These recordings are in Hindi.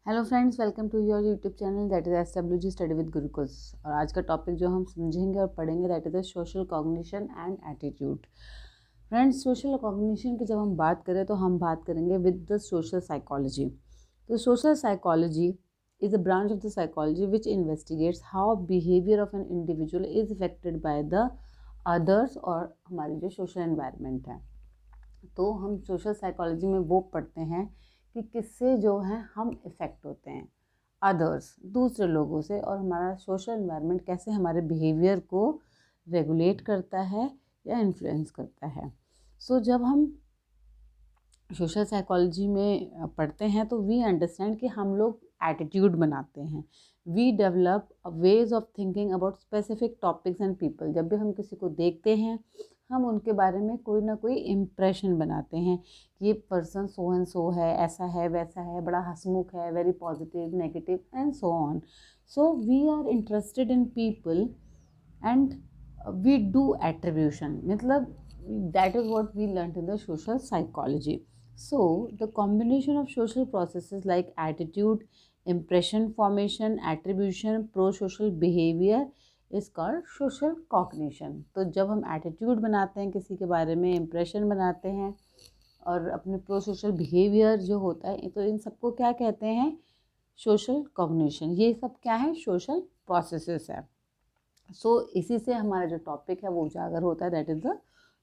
Hello friends, welcome to your YouTube channel that is SWG study with Gurukuls. और आज का टॉपिक जो हम समझेंगे और पढ़ेंगे that is the social cognition and attitude. Friends, social cognition की जब हम बात करें तो हम बात करेंगे विद द सोशल साइकोलॉजी। तो social psychology is a branch of the psychology which investigates how behaviour of an individual is affected by the others और हमारी जो सोशल एनवायरनमेंट है। तो हम सोशल साइकोलॉजी में वो पढ़ते हैं कि किससे जो है हम इफ़ेक्ट होते हैं, अदर्स, दूसरे लोगों से, और हमारा सोशल एनवायरनमेंट कैसे हमारे बिहेवियर को रेगुलेट करता है या इन्फ्लुएंस करता है। जब हम सोशल साइकोलॉजी में पढ़ते हैं तो वी अंडरस्टैंड कि हम लोग एटीट्यूड बनाते हैं। We develop ways of thinking about specific topics and people. जब भी हम किसी को देखते हैं हम उनके बारे में कोई ना कोई इम्प्रेशन बनाते हैं कि ये पर्सन सो एंड सो है, ऐसा है, वैसा है, बड़ा हंसमुख है, very positive, negative and so on. So we are interested in people and we do attribution, मतलब that is what we learned in the social psychology. So the combination of social processes like attitude, impression formation, attribution, pro-social behavior is called social cognition. तो जब हम attitude बनाते हैं किसी के बारे में, impression बनाते हैं और अपने प्रो सोशल बिहेवियर जो होता है, तो इन सबको क्या कहते हैं? Social cognition. ये सब क्या है? सोशल प्रोसेसेस है। इसी से हमारा जो टॉपिक है वो उजागर होता है, that is the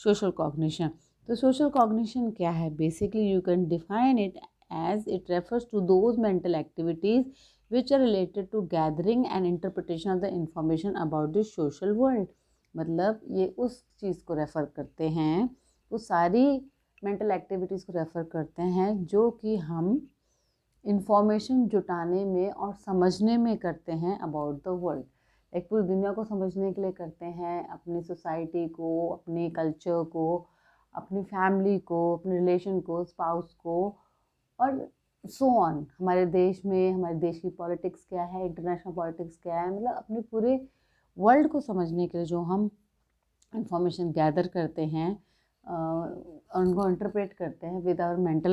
social cognition. तो सोशल कॉग्निशन क्या है? Basically you can define it as it refers to those mental activities which are related to gathering and interpretation of the information about the social world. मतलब ये उस चीज़ को रेफ़र करते हैं, वो सारी मेंटल एक्टिविटीज़ को रेफ़र करते हैं जो कि हम इंफॉर्मेशन जुटाने में और समझने में करते हैं अबाउट द वर्ल्ड। एक पूरी दुनिया को समझने के लिए करते हैं, अपनी सोसाइटी को, अपने कल्चर को, अपनी फैमिली को, अपने रिलेशन को, स्पाउस को, और सो ऑन। हमारे देश में हमारे देश की पॉलिटिक्स क्या है, इंटरनेशनल पॉलिटिक्स क्या है, मतलब अपने पूरे वर्ल्ड को समझने के लिए जो हम इंफॉर्मेशन गैदर करते हैं और उनको इंटरप्रेट करते हैं विद आवर मेंटल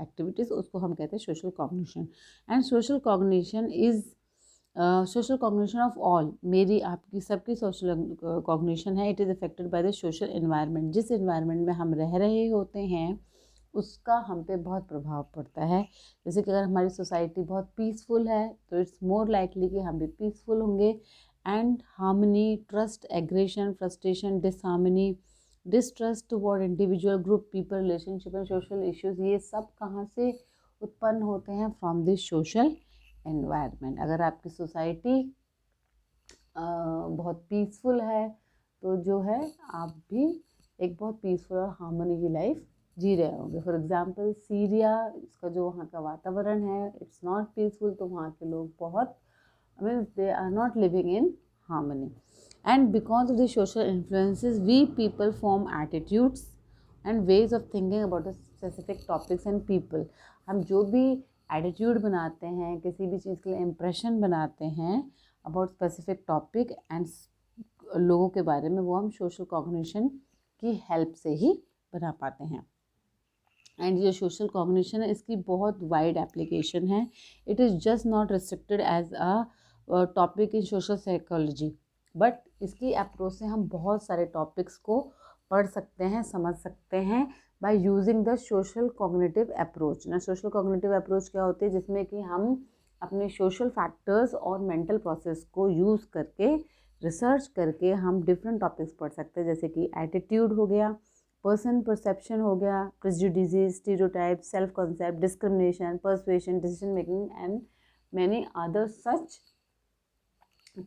एक्टिविटीज़, उसको हम कहते हैं social cognition. And social cognition is social cognition of all, मेरी आपकी सबकी सोशल कॉग्निशन है। It is affected by the social environment. जिस एनवायरनमेंट में हम रह रहे होते हैं उसका हम पे बहुत प्रभाव पड़ता है। जैसे कि अगर हमारी सोसाइटी बहुत पीसफुल है तो इट्स मोर लाइकली कि हम भी पीसफुल होंगे। And harmony, trust, aggression, frustration, disharmony, distrust toward individual, group, people, relationship and social issues, ये सब कहाँ से उत्पन्न होते हैं? From this social environment. अगर आपकी सोसाइटी बहुत पीसफुल है तो जो है आप भी एक बहुत पीसफुल और हार्मनी की लाइफ जी रहे होंगे। फॉर एग्जांपल सीरिया, इसका जो वहाँ का वातावरण है इट्स नॉट पीसफुल, तो वहाँ के लोग बहुत means they are not living in harmony. And because of the social influences we people form attitudes and ways of thinking about the specific topics and people. हम जो भी एटीट्यूड बनाते हैं, किसी भी चीज़ के लिए इम्प्रेशन बनाते हैं अबाउट स्पेसिफिक टॉपिक एंड लोगों के बारे में, वो हम सोशल कॉग्निशन की हेल्प से ही बना पाते हैं। एंड ये सोशल कॉग्निशन है, इसकी बहुत वाइड एप्लीकेशन है। It is just not restricted as a topic in social psychology, but इसकी अप्रोच से हम बहुत सारे टॉपिक्स को पढ़ सकते हैं, समझ सकते हैं by using the social cognitive approach. ना सोशल कॉग्निटिव अप्रोच क्या होती है? जिसमें कि हम अपने सोशल फैक्टर्स और मेंटल प्रोसेस को यूज़ करके, रिसर्च करके हम डिफरेंट टॉपिक्स पढ़ सकते हैं। जैसे कि एटीट्यूड हो गया, पर्सन परसेप्शन हो गया, prejudices, stereotype, self concept, discrimination, persuasion, decision making and many other such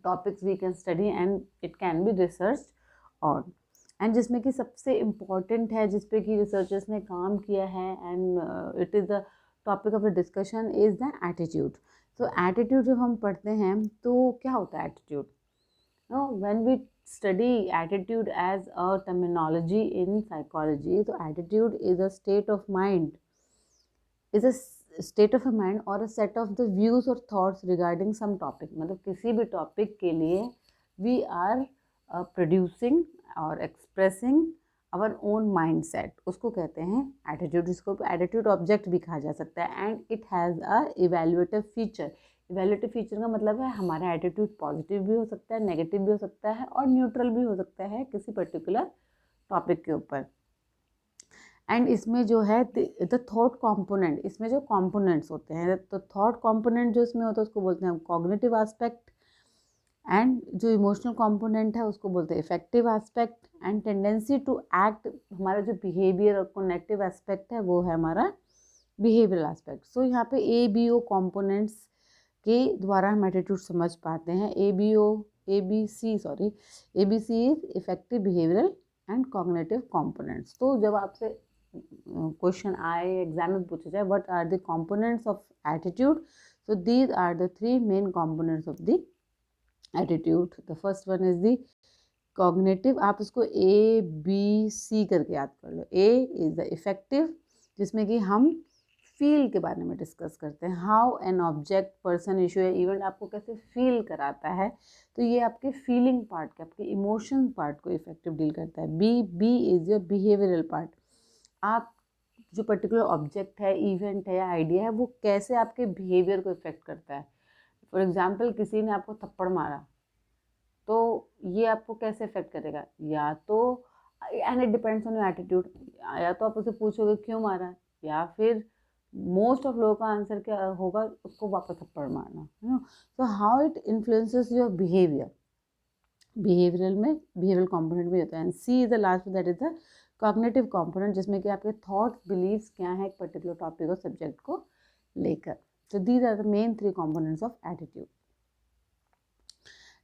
topics we can study and it can be research on. एंड जिसमें कि सबसे इम्पॉर्टेंट है, जिस पे कि रिसर्चर्स ने काम किया है and it is the topic of the discussion is the attitude. तो एटीट्यूड जब हम पढ़ते हैं तो क्या होता है attitude? When we study attitude as a terminology in psychology, so attitude is a state of mind, is a state of a mind or a set of the views or thoughts regarding some topic। मतलब किसी भी टॉपिक के लिए we are producing or expressing our own mindset, उसको कहते हैं एटीट्यूड, जिसको एटीट्यूड ऑब्जेक्ट भी कहा जा सकता है। And it has a evaluative feature. Evaluative feature का मतलब है हमारा एटीट्यूड पॉजिटिव भी हो सकता है, नेगेटिव भी हो सकता है और न्यूट्रल भी हो सकता है किसी पर्टिकुलर टॉपिक के ऊपर। एंड इसमें जो है द थॉट कंपोनेंट, इसमें जो कंपोनेंट्स होते हैं, तो थॉट कंपोनेंट जो इसमें होता है उसको बोलते हैं कॉग्निटिव एस्पेक्ट, एंड जो इमोशनल कंपोनेंट है उसको बोलते हैं effective aspect, and tendency to act, हमारा जो बिहेवियर और कनेक्टिव एस्पेक्ट है वो है हमारा बिहेवियरल एस्पेक्ट। सो यहाँ पे ABO कंपोनेंट्स के द्वारा हम एटीट्यूड समझ पाते हैं। ABC is effective, behavioural and cognitive components. तो जब आपसे क्वेश्चन आए, एग्जाम में पूछा जाए what are the components of attitude, so these are the 3 main components of the attitude. The first one is the cognitive, आप इसको ABC करके याद कर लो। A इज द इफेक्टिव, जिसमें कि हम फील के बारे में डिस्कस करते हैं, how an object, person, issue या इवेंट आपको कैसे फील कराता है, तो ये आपके फीलिंग पार्ट के, आपके इमोशन पार्ट को इफेक्टिव डील करता है। B is your behavioural part, आप जो पर्टिकुलर ऑब्जेक्ट है, इवेंट है या आइडिया है, वो कैसे आपके बिहेवियर को इफेक्ट करता है। फॉर एग्जाम्पल किसी ने आपको थप्पड़ मारा तो ये आपको कैसे इफेक्ट करेगा, या तो and it depends on your attitude, या तो आप उसे पूछोगे क्यों मारा, या फिर मोस्ट ऑफ लोगों का आंसर क्या होगा, उसको वापस थप्पड़ मारना, you know. So how it influences your behaviour, behavioural में बिहेवियरल कंपोनेंट भी होता है। And C is the last, that is the cognitive component, जिसमें कि आपके थॉट्स, बिलीव्स क्या है एक पर्टिकुलर टॉपिक और सब्जेक्ट को लेकर। So these are the main 3 components of attitude.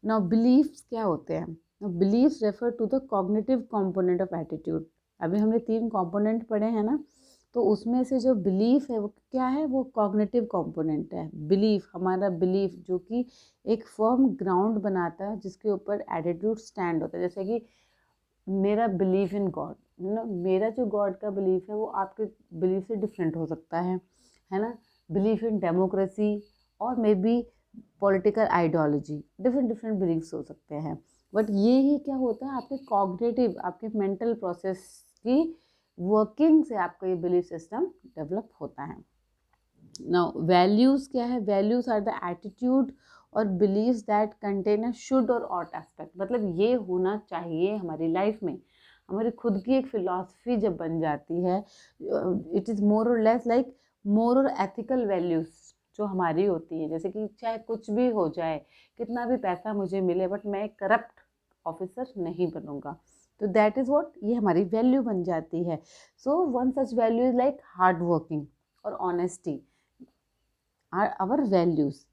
Now beliefs क्या होते हैं? Now beliefs refer to the cognitive component of attitude. अभी हमने 3 कंपोनेंट पढ़े हैं ना, तो उसमें से जो बिलीफ है वो क्या है, वो कॉग्निटिव कंपोनेंट है। बिलीफ, हमारा बिलीफ जो कि एक फर्म ग्राउंड बनाता है जिसके ऊपर एटीट्यूड स्टैंड होता है। जैसे कि मेरा बिलीफ इन गॉड, ना, मेरा जो गॉड का बिलीफ है वो आपके बिलीफ से डिफरेंट हो सकता है ना। बिलीफ इन डेमोक्रेसी और may be political ideology, different beliefs हो सकते हैं, बट ये ही क्या होता है, आपके कॉग्निटिव, आपके मेंटल प्रोसेस की वर्किंग से आपका ये बिलीफ सिस्टम डेवलप होता है। नाउ वैल्यूज़ क्या है? वैल्यूज़ आर द एटीट्यूड और believes that contain a should और ऑट एस्पेक्ट, मतलब ये होना चाहिए हमारी लाइफ में। हमारी खुद की एक फिलॉसफी जब बन जाती है, इट इज़ मोर और लेस लाइक मोर और एथिकल वैल्यूज़ जो हमारी होती है, जैसे कि चाहे कुछ भी हो जाए, कितना भी पैसा मुझे मिले, बट मैं एक करप्ट ऑफिसर नहीं बनूंगा। तो दैट इज़ व्हाट, ये हमारी वैल्यू बन जाती है। So one such value is like hard working और ऑनेस्टी आर आवर वैल्यूज़।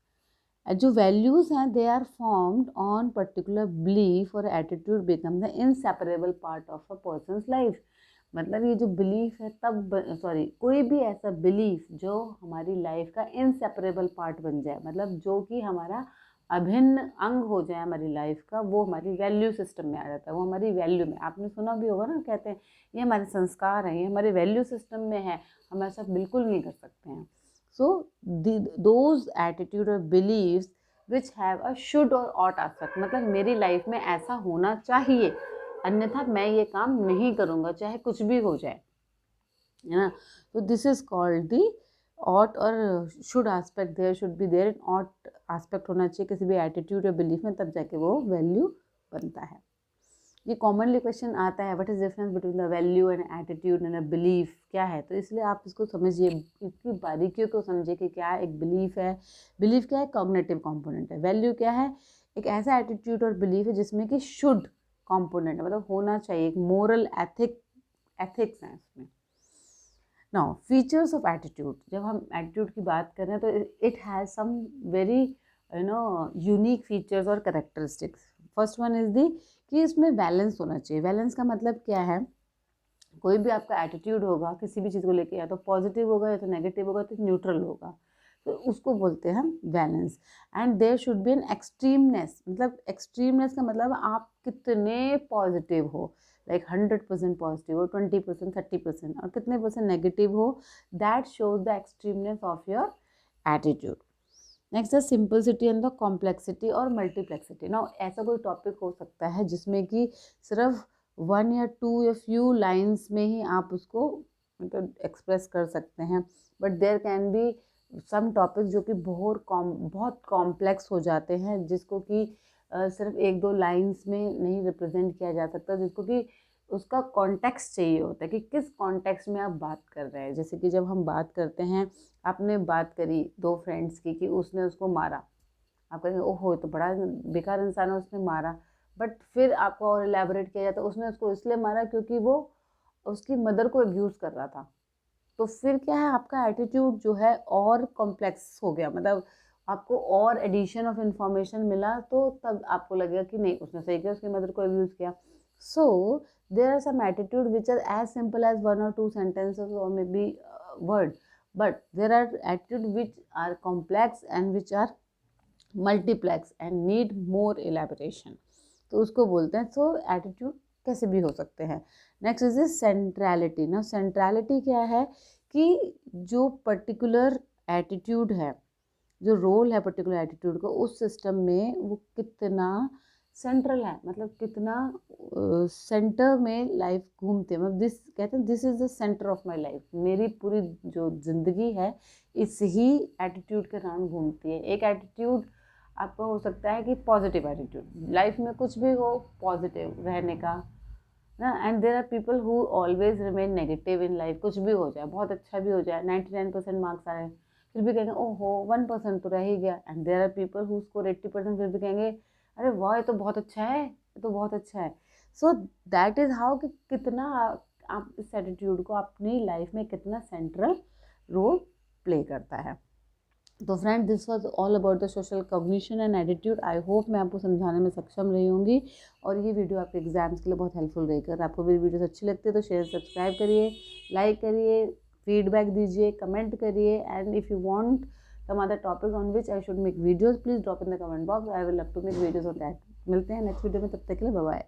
जो वैल्यूज़ हैं they are formed on particular belief और attitude become the inseparable part of a person's life. मतलब ये जो बिलीफ है कोई भी ऐसा बिलीफ जो हमारी लाइफ का इनसेपरेबल पार्ट बन जाए, मतलब जो कि हमारा अभिन्न अंग हो जाए हमारी लाइफ का, वो हमारी वैल्यू सिस्टम में आ जाता है। वो हमारी वैल्यू में, आपने सुना भी होगा ना, कहते हैं ये हमारे संस्कार हैं, ये हमारे वैल्यू सिस्टम में है, हम ऐसा बिल्कुल नहीं कर सकते हैं। So those attitude or beliefs which have a should or ought aspect, मतलब मेरी लाइफ में ऐसा होना चाहिए, अन्यथा मैं ये काम नहीं करूँगा चाहे कुछ भी हो जाए, है ना। तो this is called the ought और should aspect, there should be there in ought aspect होना चाहिए किसी भी एटीट्यूड या बिलीफ में, तब जाके वो वैल्यू बनता है। ये कॉमनली क्वेश्चन आता है, what is difference between the value and attitude and a belief, क्या है? तो इसलिए आप इसको समझिए, इसकी बारीकियों को समझिए कि क्या एक बिलीफ है। बिलीफ क्या है? कॉग्निटिव कंपोनेंट है। वैल्यू क्या है? एक ऐसा एटीट्यूड और बिलीफ है जिसमें कि शुड कंपोनेंट है, मतलब होना चाहिए, एक मोरल एथिक्स हैं इसमें। नाउ फीचर्स ऑफ एटीट्यूड, जब हम एटीट्यूड की बात कर रहे हैं तो it has some very unique features और characteristics. First one is the कि इसमें बैलेंस होना चाहिए। बैलेंस का मतलब क्या है? कोई भी आपका एटीट्यूड होगा किसी भी चीज़ को लेके, या तो पॉजिटिव होगा या तो नेगेटिव होगा, तो न्यूट्रल होगा, तो उसको बोलते हैं हम balance. And there should be an extremeness, मतलब एक्सट्रीमनेस का मतलब आप कितने पॉजिटिव हो, लाइक 100% पॉजिटिव हो, 20%, 30%, और कितने परसेंट नेगेटिव हो, that shows the extremeness of your attitude. Next है सिंपलिसिटी एंड द कॉम्प्लेक्सिटी और मल्टीप्लेक्सिटी। ना ऐसा कोई टॉपिक हो सकता है जिसमें कि सिर्फ 1 या 2 या फ्यू लाइंस में ही आप उसको मतलब एक्सप्रेस कर सकते हैं। But there can be some topic जो कि बहुत कॉम्प्लेक्स हो जाते हैं, जिसको कि सिर्फ 1-2 लाइंस में नहीं रिप्रेजेंट किया जा सकता, जिसको कि उसका कॉन्टेक्स्ट चाहिए होता है कि किस कॉन्टेक्स्ट में आप बात कर रहे हैं। जैसे कि जब हम बात करते हैं, आपने बात करी 2 फ्रेंड्स की कि उसने उसको मारा, आप कहेंगे ओहो ये तो बड़ा बेकार इंसान है, उसने मारा। बट फिर आपको और इलेबोरेट किया जाता है, उसने उसको इसलिए मारा क्योंकि वो उसकी मदर को अब्यूज़ कर रहा था। तो फिर क्या है, आपका एटीट्यूड जो है और कॉम्प्लेक्स हो गया, मतलब आपको और एडिशन ऑफ इंफॉर्मेशन मिला, तो तब आपको लगेगा कि नहीं उसने सही किया, उसकी मदर को अब्यूज़ किया। So there are some attitude which are as simple as 1 or 2 sentences or maybe word, but there are attitude which are complex and which are multiplex and need more elaboration। तो उसको बोलते हैं। सो एटीट्यूड कैसे भी हो सकते हैं। Next is is centrality. ना सेंट्रलिटी क्या है कि जो पर्टिकुलर एटीट्यूड है, जो रोल है पर्टिकुलर एटीट्यूड का उस सिस्टम में, वो कितना सेंट्रल है, मतलब कितना सेंटर में लाइफ घूमती है। मतलब दिस कहते हैं this is the centre of my life, मेरी पूरी जो ज़िंदगी है इस ही एटीट्यूड के नाम घूमती है। एक एटीट्यूड आपका हो सकता है कि पॉजिटिव एटीट्यूड, लाइफ में कुछ भी हो पॉजिटिव रहने का ना। And there are people who always remain negative in life, कुछ भी हो जाए, बहुत अच्छा भी हो जाए, 99% मार्क्स आए फिर भी कहेंगे ओहो 1% तो रह ही गया। And there are people who score 80% फिर भी कहेंगे अरे वाह ये तो बहुत अच्छा है, ये तो बहुत अच्छा है। सो दैट इज़ हाउ कि कितना आप इस एटीट्यूड को अपनी लाइफ में कितना सेंट्रल रोल प्ले करता है। तो friend this was all about the social cognition and attitude. I hope मैं आपको समझाने में सक्षम रही होंगी और ये वीडियो आपके एग्जाम्स के लिए बहुत हेल्पफुल रहेगी। अगर आपको मेरी वीडियोस अच्छी लगती है तो शेयर सब्सक्राइब करिए, लाइक करिए, फीडबैक दीजिए, कमेंट करिए। And if you want some other topics on which I should make videos, please drop in the comment box. I will love to make videos on that। मिलते हैं नेक्स्ट वीडियो में, तब तक के लिए बाय बाय।